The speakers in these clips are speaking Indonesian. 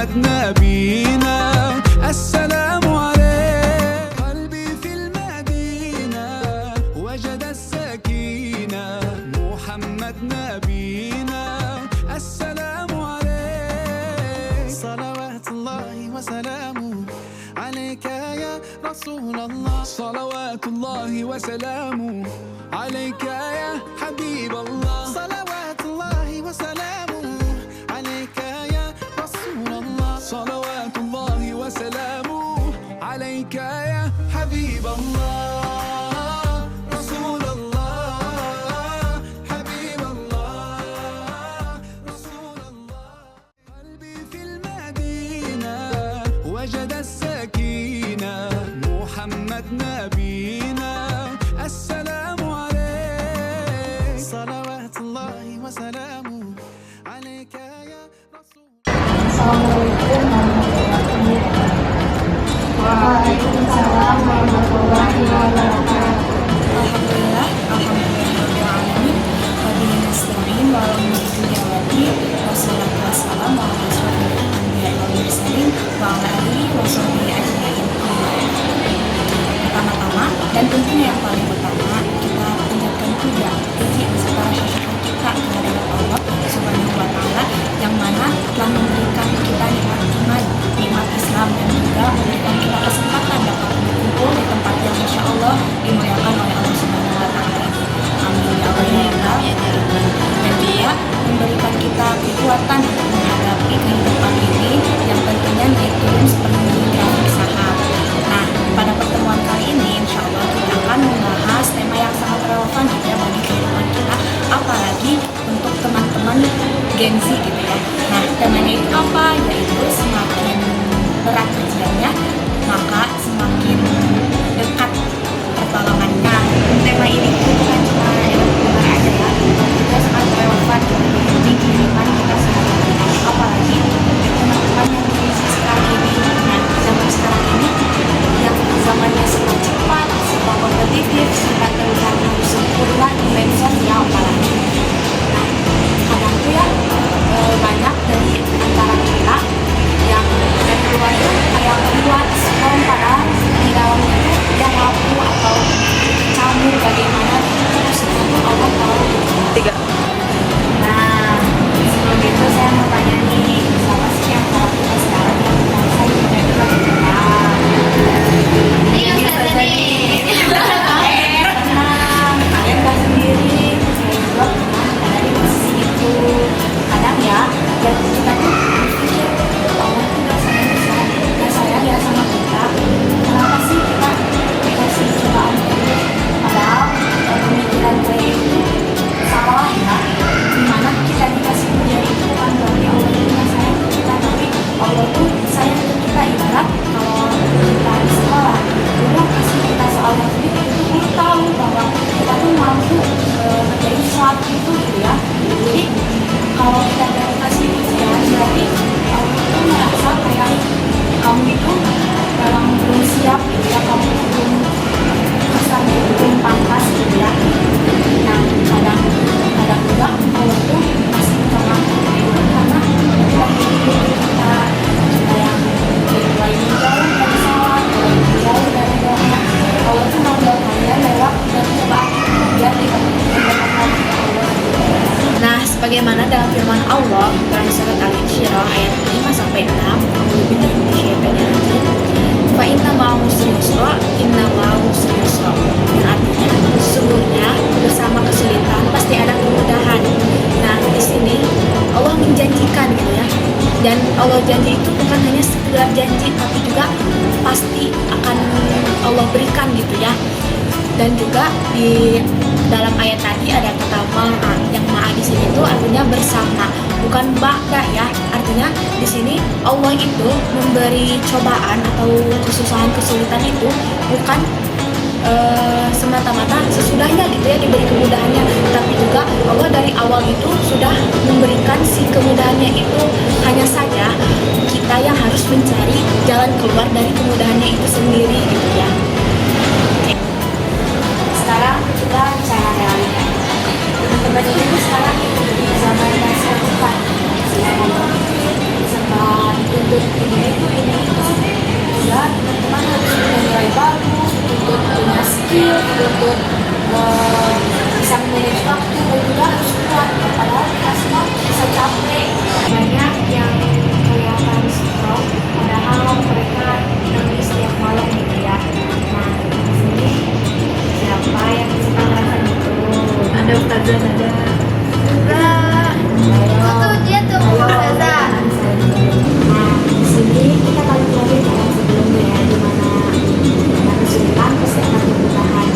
محمد نبينا السلام عليه. قلبي في المدينة وجد السكينة محمد نبينا السلام عليه. صلوات الله وسلامه عليك يا رسول الله. صلوات الله وسلامه عليك يا حبيب الله. صلوات الله وسلامه عليك يا رسول الله. صلوات الله وسلامه عليك يا حبيب الله. رسول الله حبيب الله رسول الله. قلبي في المدينة وجد السكينة محمد نبينا السلام عليه. صلوات الله وسلامه عليك يا رسول الله. Assalamualaikum warahmatullahi wabarakatuh. Waalaikumsalam warahmatullahi wabarakatuh. Alhamdulillah, alhamdulillahirrahmanirrahim. Wabillahi nasta'in wa ala hadihi wassalatu wassalamu ala asyrofil anbiya'i wal mursalin wa ala alihi wa sahbihi ajma'in. Pertama-tama dan tentunya yang paling utama, kita panjatkan puja puji beserta rasa syukur kita kepada Allah Subhanahu wa taala yang mana telah memberikan kita nikmat iman, nikmat Islam, dan juga memberikan kita kesempatan dapat berkumpul di tempat yang insya Allah dimuliakan oleh Allah Subhanahu wa taala ini. Amin ya Allah ya Rabbal. Dan dia memberikan kita kekuatan untuk menghadapi kehidupan ini yang tentunya naik turun seperti grafik saham. Nah, pada pertemuan kali ini insya Allah kita akan membahas tema yang sangat relevan juga bagi kehidupan kita, apalagi untuk teman-teman Gen Z gitu ya. Nah, temanya itu apa? Yaitu semakin berat ujiannya, maka semakin dekat pertolongannya. Tema ini bukan cuma benar aja ya, juga sangat relevan di kehidupan kita sehari-hari. Apalagi teman-teman yang di sekarang ini, nah zaman sekarang ini yang zamannya sangat cepat, serba kompetitif, serba terlihat harus sempurna di medsos ya apalagi. Nah, kadang tuh ya banyak dari antara kita yang dari luar tuh kayak membuat skor padahal di dalamnya tuh dia mampu atau campur bagaimana terus itu Allah tahu. Nah, sebelum itu saya mau tanya nih, siapa sih yang tahu kita sekarang yang merasa kita itu lagi tenang? Ini bisa jadi tenang, kalian gak sendiri, saya juga pernah ada di posisi itu. Kadang ya, dan kita tuh berpikir Allah tuh gak sayang ya sama kita. Kenapa sih kita dikasih cobaan terus? Padahal pemikiran saya itu salah ya. Dimana kita dikasih ujian itu bukan berarti Allah itu gak sayang ke kita, tapi Allah tuh sayang ke kita. Ibarat kalau kita di sekolah, guru kasih kita soal yang sulit, itu guru tahu bahwa kita tuh mampu menjadi sesuatu itu gitu ya. Jadi kalau kita tidak dikasih ujian, berarti Allah tuh merasa kayak kamu itu dalam belum siap gitu ya, kamu belum kesannya belum pantas gitu ya. Nah, kadang juga Allah tuh masih mencoba itu karena kita yang lain jauh dari salah, jauh dari doa. Allah tuh mengambil kalian lewat dan cobaan itu biar kita mendapatkan Allah. Nah, sebagaimana dalam firman Allah dalam surat Al-Insyirah ayat 5-6, fa inna ma'al usri yusra, inna ma'al usri yusra. Yang artinya sesungguhnya bersama kesulitan pasti ada kemudahan. Nah, di sini Allah menjanjikan gitu ya. Dan Allah janji itu bukan hanya sekedar janji, tapi juga pasti akan Allah berikan gitu ya. Dan juga di dalam ayat tadi ada kata ma'a, yang ma'a di sini itu artinya bersama, bukan ba'da ya. Artinya di sini Allah itu memberi cobaan atau kesusahan kesulitan itu bukan semata-mata sesudahnya gitu ya diberi kemudahannya, tapi juga Allah dari awal itu sudah memberikan si kemudahannya itu. Hanya saja kita yang harus mencari jalan keluar dari kemudahannya itu sendiri gitu ya. Sekarang kita bicara realita. Teman-teman ini sekarang di zaman yang sangat cepat, serba tuntut ini juga teman-teman harus punya nilai bagus, tuntut punya skill, tuntut bisa memanage waktu, dan juga harus kuat. Padahal kita semua bisa capek. Banyak yang kelihatan strong, padahal mereka nangis setiap malam gitu ya. Nah, di sini siapa yang suka ngerasain itu? Ada Ustazah, ada. Dia tuh Ustazah. Nah, di sini kita balik lagi ke yang sebelumnya ya, di mana kesulitan pasti akan bertahan.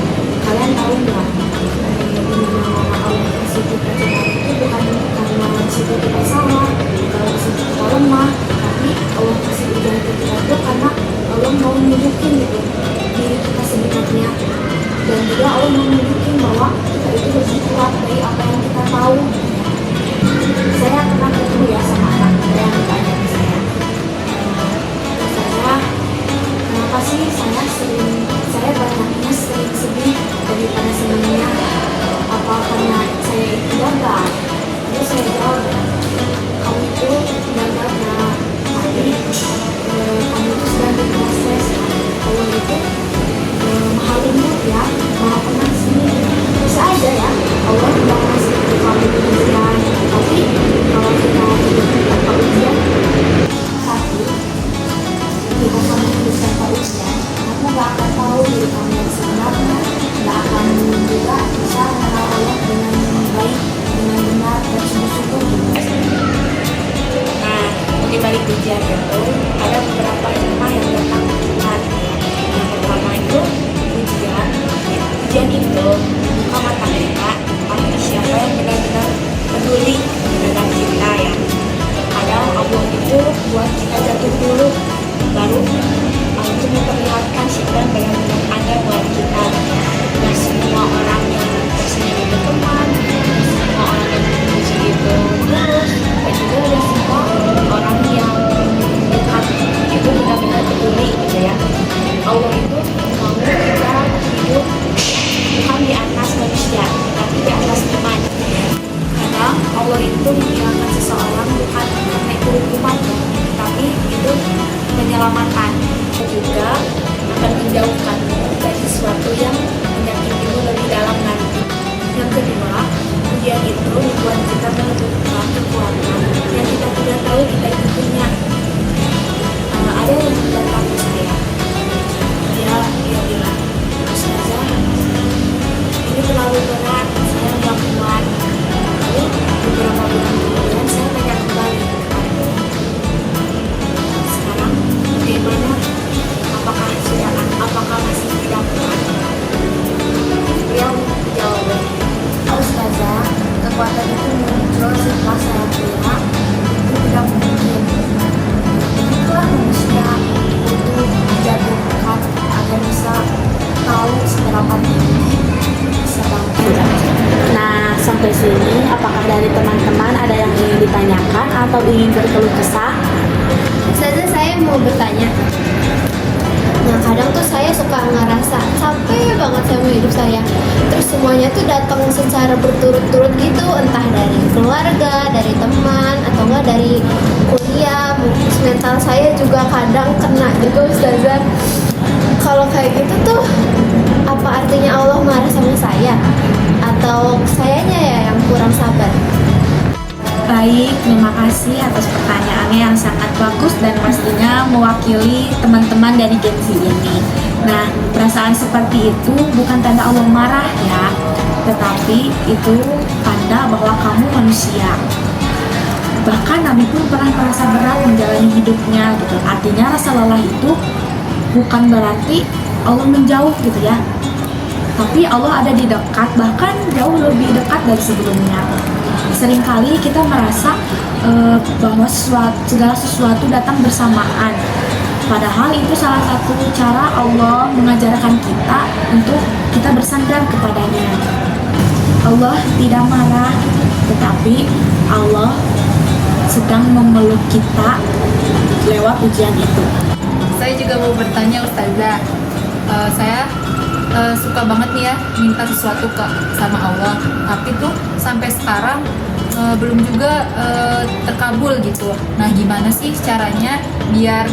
Kalian tahu nggak? Di mana Allah kasih kita cobaan itu bukan karena di situ kita salah, kalau di situ kita lemah, tapi Allah kasih ujian ke kita itu karena Allah mau nunjukin gitu diri kita sebenarnya, dan juga Allah mau nunjukin bahwa kita itu lebih kuat dari apa yang kita tahu. Saya pernah ketemu ya sama anak muda yang bertanya ke saya, kenapa sih saya banyaknya sering sedih daripada senangnya? Apa karena saya itu gagal? Terus saya jawab, kamu itu gagal karena tadi kamu itu sedang diproses. Kalau itu maha lembut ya, maha pengasih. Bisa aja ya Allah tidak kasih kamu ujian, tapi kalau kita tidak tanpa ujian, tapi jika kamu hidup tanpa ujian, kamu gak akan tahu diri kamu yang sebenarnya, gak akan juga bisa mengenal Allah dengan baik, dengan benar, dan sungguh-sungguh gitu. Nah, di balik ujian itu ada beberapa hikmah yang datang ke kita. Yang pertama itu ujian. Ujian itu buka mata kita, tapi siapa yang benar-benar peduli dengan kita ya. Kadang Allah itu buat kita jatuh dulu, baru Allah itu memperlihatkan siapa yang benar-benar ada buat kita. Dan semua orang yang tersenyum itu teman, semua orang yang terpuji itu tulus, dan juga ada semua orang yang dekat itu benar-benar peduli gitu ya. Allah itu mau kita hidup bukan di atas manusia, tapi di atas iman. Kadang Allah itu menghilangkan seseorang bukan karena itu hukuman, tapi itu penyelamatan. Juga akan menjauhkanmu dari sesuatu yang menyakitimu lebih dalam nanti. Yang kedua, ujian itu membuat kita menentukan kekuatan yang kita tidak tahu kita itu punya. Ada yang datang ke saya, dia bilang, Ustazah, ini terlalu berat, saya nggak kuat. Lalu beberapa bulan kemudian saya tanya kembali kepada sekarang bagaimana? Apakah masih tidak kuat? Beliau menjawab, Ustazah, kekuatan itu muncul setelah saya kira itu tidak mungkin. Itulah manusia untuk dijatuhkan agar bisa tahu seberapa tinggi bisa bangkit. Nah, sampai sini apakah dari teman-teman ada yang ingin ditanyakan atau ingin berkeluh kesah? Ustazah, saya mau bertanya. Nah, kadang tuh saya suka ngerasa capek banget sama hidup saya. Terus semuanya tuh datang secara berturut-turut gitu, entah dari keluarga, dari teman, atau enggak dari kuliah. Mental saya juga kadang kena juga, Ustazah. Kalau kayak gitu tuh, apa artinya Allah marah sama saya? Atau sayanya ya yang kurang sabar? Baik, terima kasih atas pertanyaannya yang sangat bagus dan pastinya mewakili teman-teman dari Gen Z ini. Nah, perasaan seperti itu bukan tanda Allah marah ya, tetapi itu tanda bahwa kamu manusia. Bahkan Nabi pun pernah merasa berat menjalani hidupnya gitu. Artinya rasa lelah itu bukan berarti Allah menjauh gitu ya, tapi Allah ada di dekat, bahkan jauh lebih dekat dari sebelumnya. Seringkali kita merasa bahwa segala sesuatu datang bersamaan. Padahal itu salah satu cara Allah mengajarkan kita untuk kita bersandar kepadanya. Allah tidak marah, tetapi Allah sedang memeluk kita lewat ujian itu. Saya juga mau bertanya, Ustazah. Saya suka banget nih ya minta sesuatu sama Allah, tapi tuh sampai sekarang belum juga terkabul gitu. Nah, gimana sih caranya biar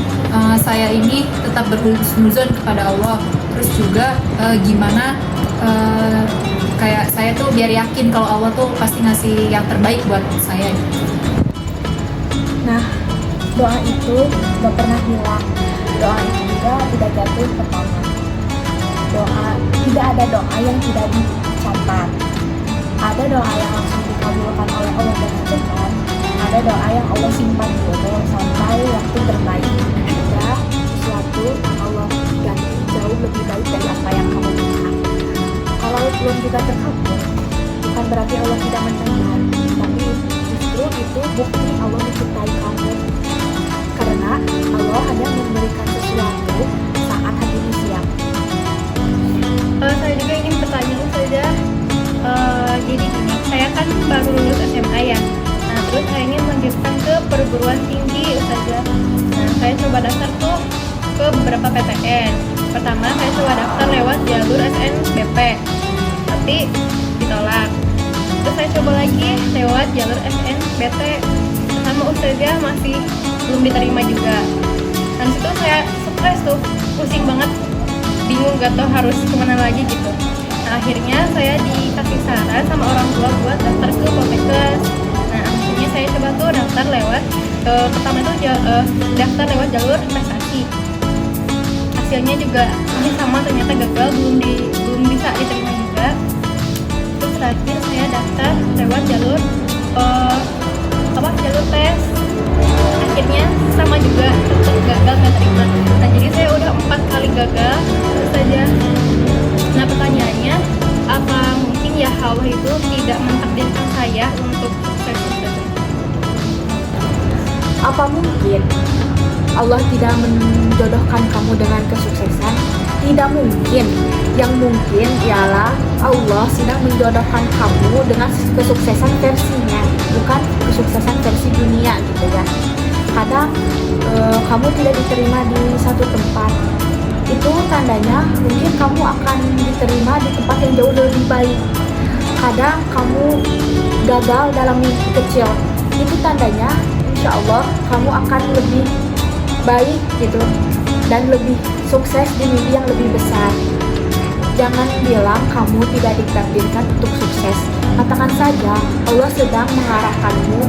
saya ini tetap berhusnuzon kepada Allah? Terus juga gimana kayak saya tuh biar yakin kalau Allah tuh pasti ngasih yang terbaik buat saya gitu. Nah, doa itu gak pernah hilang. Doa itu juga tidak jatuh ke tanah. Tidak ada doa yang tidak dicatat. Ada doa yang langsung dikabulkan oleh Allah dengan cepat. Ada doa yang Allah simpan dulu sampai waktu terbaik. Ada sesuatu yang Allah ganti jauh lebih baik dari apa yang kamu minta. Kalau belum juga terkabul, bukan berarti Allah tidak mendengar, tapi justru itu bukti Allah mencintai kamu. Karena Allah hanya memberikan sesuatu saat hatimu siap. Saya juga ingin bertanya Ustazah. Jadi gini, saya kan baru lulus SMA ya. Nah, terus saya ingin melanjutkan ke perguruan tinggi Ustazah. Nah, saya coba daftar tuh ke beberapa PTN. Pertama, saya coba daftar lewat jalur SNBP, tapi ditolak. Terus saya coba lagi lewat jalur SNBT, sama Ustazah masih belum diterima juga. Dan situ saya stres tuh, pusing banget, bingung gak tau harus kemana lagi gitu. Nah, akhirnya saya dikasih saran sama orang tua buat daftar ke Poltekkes. Nah, akhirnya saya coba tuh daftar lewat pertama itu daftar lewat jalur prestasi. Hasilnya juga ini sama, ternyata gagal, belum bisa diterima juga. Terus terakhir saya daftar lewat jalur jalur tes. Akhirnya sama juga, tetap gagal nggak terima. Nah, jadi saya udah 4 kali gagal saja. Nah, pertanyaannya, apa mungkin ya Allah itu tidak mentakdirkan saya untuk sukses? Apa mungkin Allah tidak menjodohkan kamu dengan kesuksesan? Tidak mungkin. Yang mungkin ialah Allah sedang menjodohkan kamu dengan kesuksesan versinya, bukan kesuksesan versi dunia gitu ya. Kadang kamu tidak diterima di satu tempat, itu tandanya mungkin kamu akan diterima di tempat yang jauh lebih baik. Kadang kamu gagal dalam mimpi kecil, itu tandanya insya Allah kamu akan lebih baik gitu dan lebih sukses di mimpi yang lebih besar. Jangan bilang kamu tidak ditakdirkan untuk sukses. Katakan saja Allah sedang mengarahkanmu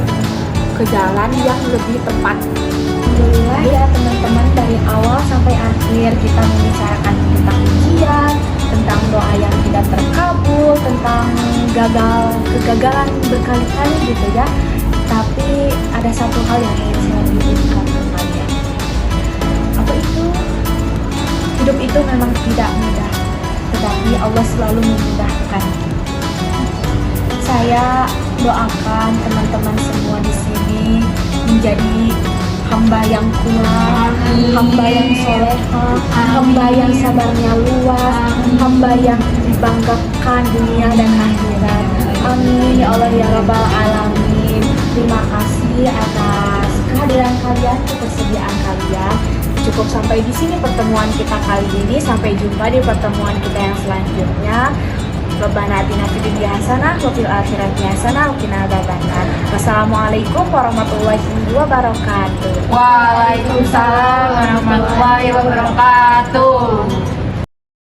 ke jalan yang lebih tepat. Alhamdulillah ya teman-teman, dari awal sampai akhir kita membicarakan tentang ujian, tentang doa yang tidak terkabul, tentang kegagalan berkali-kali gitu ya. Tapi ada satu hal yang ingin saya ingatkan ke kalian. Apa itu? Hidup itu memang tidak mudah, tetapi Allah selalu memudahkan. Saya doakan teman-teman semua di sini menjadi hamba yang kuat, hamba yang solehah, hamba yang sabarnya luas, hamba yang dibanggakan dunia dan akhirat. Amin ya Allah ya Rabbal Alamin. Terima kasih atas kehadiran kalian, ketersediaan kalian. Cukup sampai di sini pertemuan kita kali ini. Sampai jumpa di pertemuan kita yang selanjutnya. Rabbana atina fid dunya hasanah wa fil akhirati hasanah wa qina adzabannar. Wassalamualaikum warahmatullahi wabarakatuh. Waalaikumsalam warahmatullahi wabarakatuh.